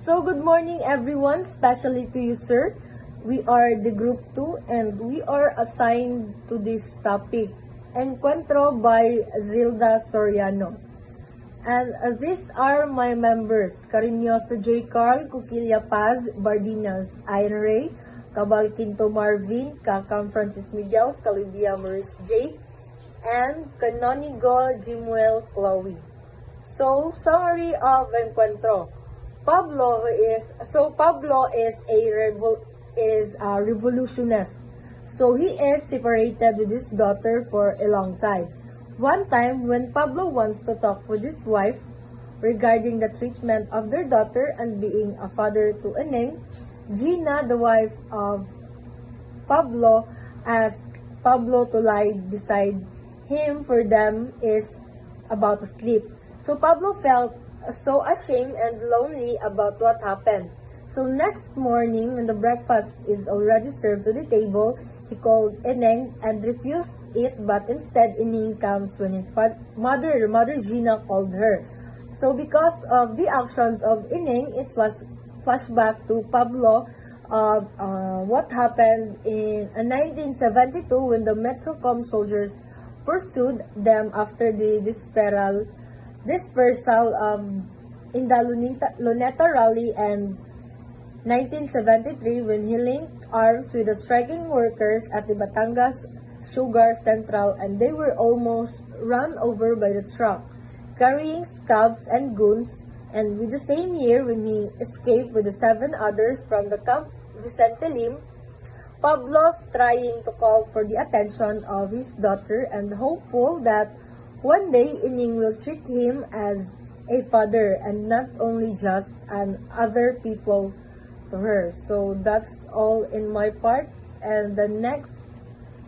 So good morning everyone, especially to you sir. We are the group 2 and we are assigned to this topic, Engkwentro by Zelda Soriano. And these are my members, Cariñoso J. Carl, Cuquilla Paz, Bardinas, Ian Ray, Cabal Quinto Marvin, Kakam Francis Miguel, Calibia Maurice J., and Canonigo Jimuel Chloe. So, summary of Engkwentro. Pablo is a revolutionist. So he is separated with his daughter for a long time. One time, when Pablo wants to talk with his wife regarding the treatment of their daughter and being a father to Eneng, Gina, the wife of Pablo, asks Pablo to lie beside him for them is about to sleep. So Pablo felt so ashamed and lonely about what happened. So next morning, when the breakfast is already served to the table, he called Eneng and refused it, but instead Eneng comes when his mother Gina called her. So because of the actions of Eneng, it was flashback to Pablo of what happened in 1972 when the Metrocom soldiers pursued them after the dispersal in the Luneta rally, and 1973 when he linked arms with the striking workers at the Batangas Sugar Central and they were almost run over by the truck carrying scabs and goons, and with the same year when he escaped with the 7 others from the Camp Vicente Lim. Pablo's trying to call for the attention of his daughter and hopeful that one day Eneng will treat him as a father and not only just an other people to her. So that's all in my part, and the next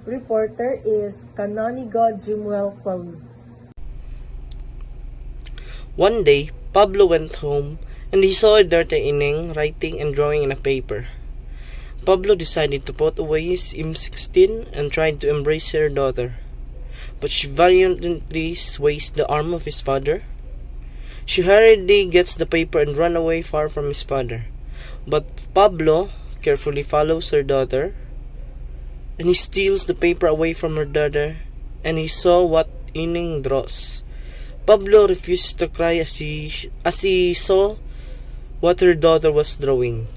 reporter is Canonigo Jimuel Chloe. One day, Pablo went home and he saw daughter Eneng writing and drawing in a paper. Pablo decided to put away his M16 and tried to embrace her daughter, but she violently sways the arm of his father. She hurriedly gets the paper and runs away far from his father. But Pablo carefully follows her daughter, and he steals the paper away from her daughter, and he saw what Eneng draws. Pablo refused to cry as he saw what her daughter was drawing.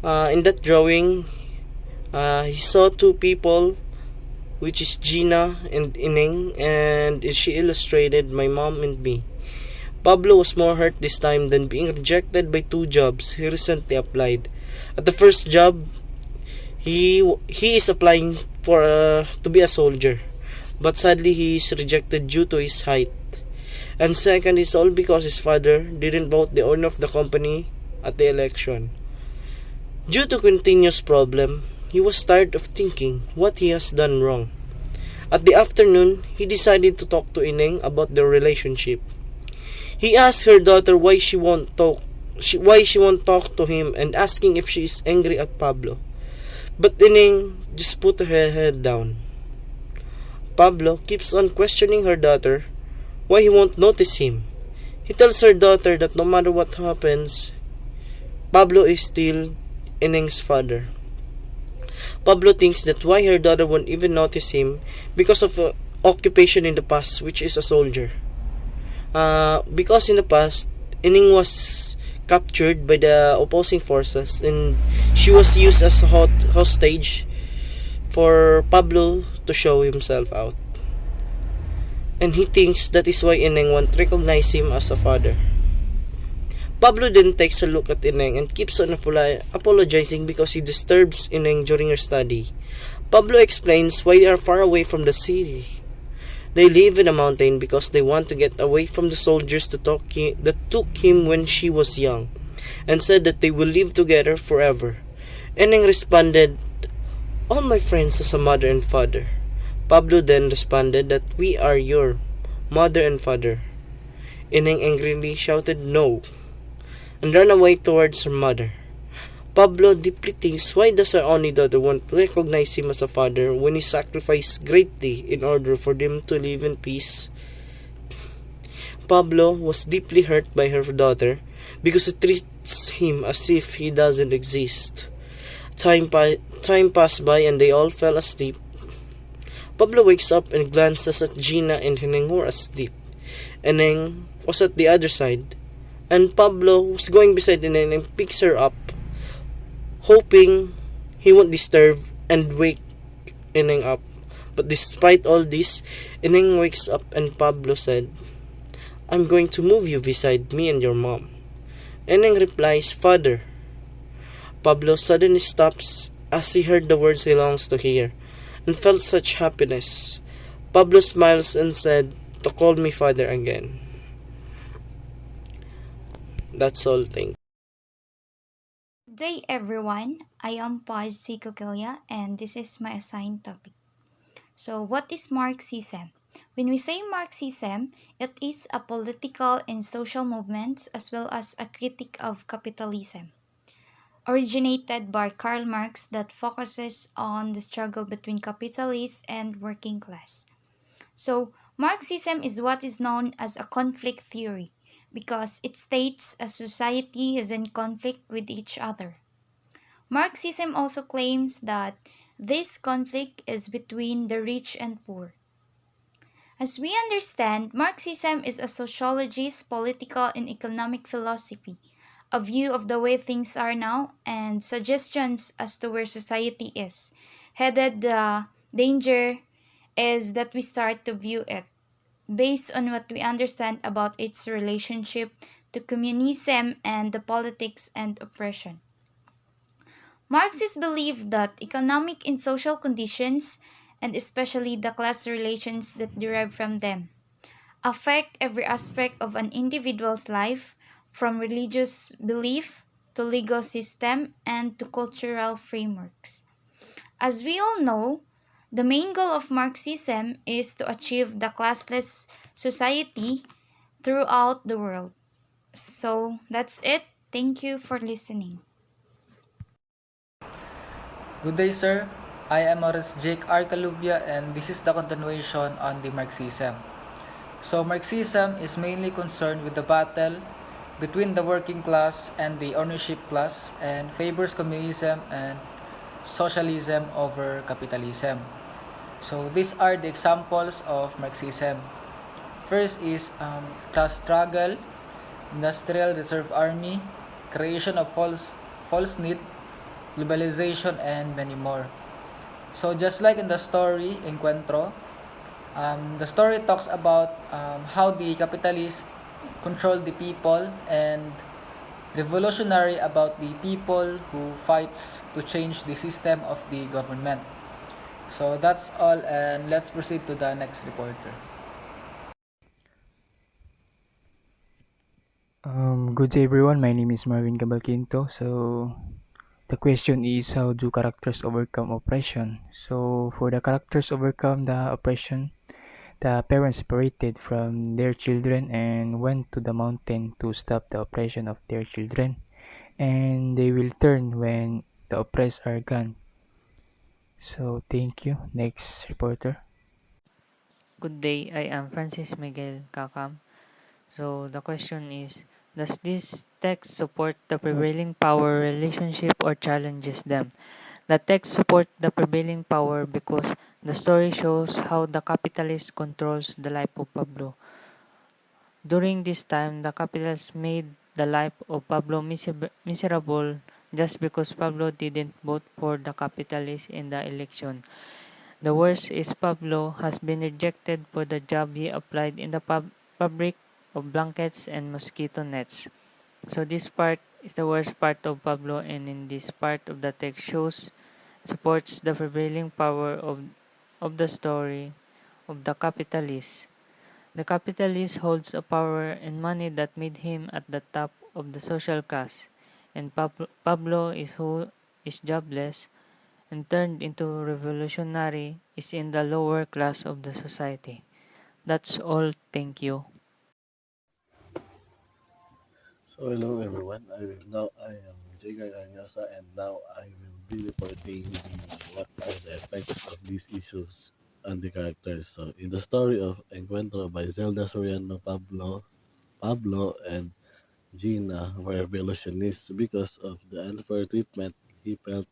In that drawing, he saw 2 people, which is Gina and Eneng, and she illustrated my mom and me. Pablo was more hurt this time than being rejected by 2 jobs he recently applied. At the first job, he is applying for to be a soldier, but sadly he is rejected due to his height. And second is all because his father didn't vote the owner of the company at the election. Due to continuous problem, he was tired of thinking what he has done wrong. At the afternoon, he decided to talk to Eneng about their relationship. He asked her daughter why she won't talk to him and asking if she is angry at Pablo. But Eneng just put her head down. Pablo keeps on questioning her daughter why he won't notice him. He tells her daughter that no matter what happens, Pablo is still Eneng's father. Pablo thinks that why her daughter won't even notice him because of occupation in the past, which is a soldier. Because in the past, Eneng was captured by the opposing forces and she was used as a hostage for Pablo to show himself out. And he thinks that is why Eneng won't recognize him as a father. Pablo then takes a look at Eneng and keeps on apologizing because he disturbs Eneng during her study. Pablo explains why they are far away from the city. They live in a mountain because they want to get away from the soldiers that took him when she was young, and said that they will live together forever. Eneng responded, "All my friends as a mother and father." Pablo then responded that we are your mother and father. Eneng angrily shouted no, and ran away towards her mother. Pablo deeply thinks why does her only daughter want to recognize him as a father when he sacrificed greatly in order for them to live in peace. Pablo was deeply hurt by her daughter because it treats him as if he doesn't exist. Time passed by and they all fell asleep. Pablo wakes up and glances at Gina and Henning who are asleep. Henning was at the other side, and Pablo was going beside Henning and picks her up, hoping he won't disturb and wake Henning up. But despite all this, Henning wakes up and Pablo said, "I'm going to move you beside me and your mom." Henning replies, "Father." Pablo suddenly stops as he heard the words he longs to hear, and felt such happiness. Pablo smiles and said, "To call me father again." That's all, thank Good day everyone, I am Paz Sikokilia and this is my assigned topic. So what is Marxism? When we say Marxism, it is a political and social movement as well as a critique of capitalism. Originated by Karl Marx that focuses on the struggle between capitalists and working class. So, Marxism is what is known as a conflict theory because it states a society is in conflict with each other. Marxism also claims that this conflict is between the rich and poor. As we understand, Marxism is a sociologist, political, and economic philosophy, a view of the way things are now, and suggestions as to where society is headed. The danger is that we start to view it based on what we understand about its relationship to communism and the politics and oppression. Marxists believe that economic and social conditions, and especially the class relations that derive from them, affect every aspect of an individual's life, from religious belief to legal system and to cultural frameworks. As we all know, the main goal of Marxism is to achieve the classless society throughout the world. So that's it. Thank you for listening. Good day, sir. I am Oris Jake R. Calubia, and this is the continuation on the Marxism. So, Marxism is mainly concerned with the battle between the working class and the ownership class and favors communism and socialism over capitalism. So, these are the examples of Marxism. First is class struggle, industrial reserve army, creation of false need, globalization, and many more. So just like in the story Engkwentro, the story talks about how the capitalists control the people and revolutionary about the people who fights to change the system of the government. So that's all, and let's proceed to the next reporter. Good day everyone, my name is Marvin Cabalquinto. So the question is, how do characters overcome oppression? So for the characters overcome the oppression, the parents separated from their children and went to the mountain to stop the oppression of their children, and they will turn when the oppressed are gone. So thank you. Next reporter. Good day, I am Francis Miguel Kakam. So the question is, does this text support the prevailing power relationship or challenges them? The text supports the prevailing power because the story shows how the capitalist controls the life of Pablo. During this time, the capitalists made the life of Pablo miserable just because Pablo didn't vote for the capitalists in the election. The worst is Pablo has been rejected for the job he applied in the fabric of blankets and mosquito nets. So this part is the worst part of Pablo, and in this part of the text shows supports the prevailing power of the story of the capitalist. The capitalist holds a power and money that made him at the top of the social class, and Pablo is who is jobless and turned into revolutionary is in the lower class of the society. That's all. Thank you. So hello everyone. I am Jagar Anyosa, and now I will be reporting what are the effects of these issues on the characters. So in the story of Encuentro by Zelda, Soriano, Pablo, and Gina were revolutionists because of the unfair treatment he felt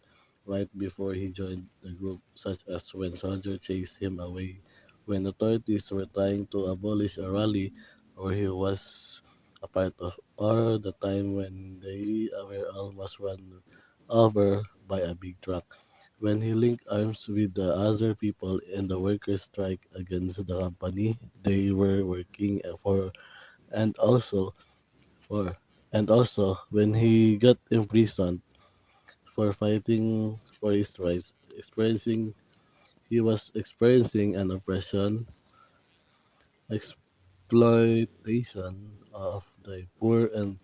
right before he joined the group, such as when soldiers chased him away, when authorities were trying to abolish a rally, or he was a part of, or the time when they were almost run over by a big truck. When he linked arms with the other people in the workers' strike against the company they were working for, and also for and also when he got imprisoned for fighting for his rights, experiencing he was experiencing an oppression, exploitation of the poor, and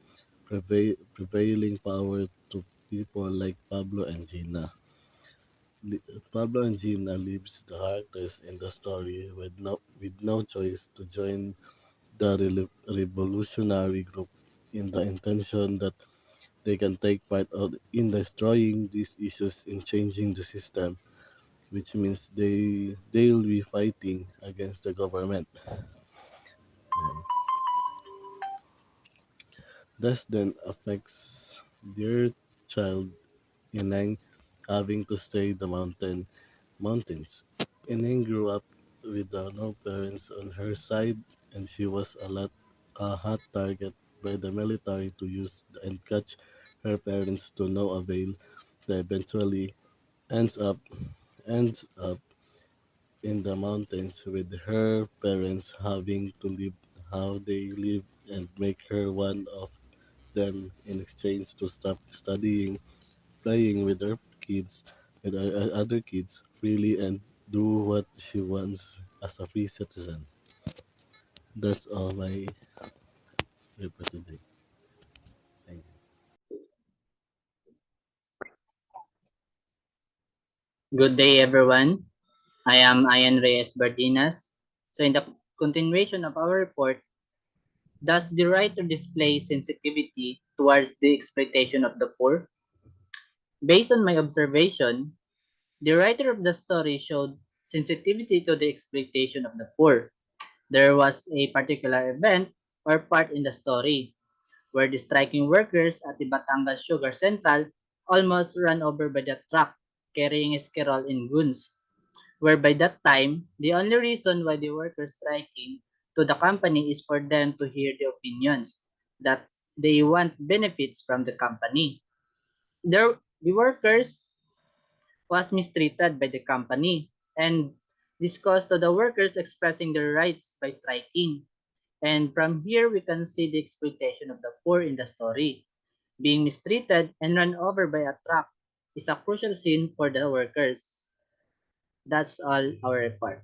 prevailing power to people like Pablo and Gina. Pablo and Gina leaves the characters in the story with no choice to join the revolutionary group in the intention that they can take part in destroying these issues in changing the system, which means they'll be fighting against the government. And this then affects their child Ineng having to stay the mountains. Ineng grew up with no parents on her side, and she was a hot target by the military to use and catch her parents to no avail. They eventually ends up ends up in the mountains with her parents having to live how they live and make her one of them in exchange to stop studying, playing with other kids freely and do what she wants as a free citizen. That's all my report today. Thank you. Good day, everyone. I am Ian Reyes Bardinas. So, in the continuation of our report, does the writer display sensitivity towards the exploitation of the poor? Based on my observation, the writer of the story showed sensitivity to the exploitation of the poor. There was a particular event or part in the story where the striking workers at the Batangas Sugar Central almost ran over by the truck carrying Esquirol and goons, where by that time, the only reason why the workers striking to the company is for them to hear the opinions that they want benefits from the company. The workers was mistreated by the company, and this caused to the workers expressing their rights by striking. And from here, we can see the exploitation of the poor in the story. Being mistreated and run over by a truck is a crucial scene for the workers. That's all our report.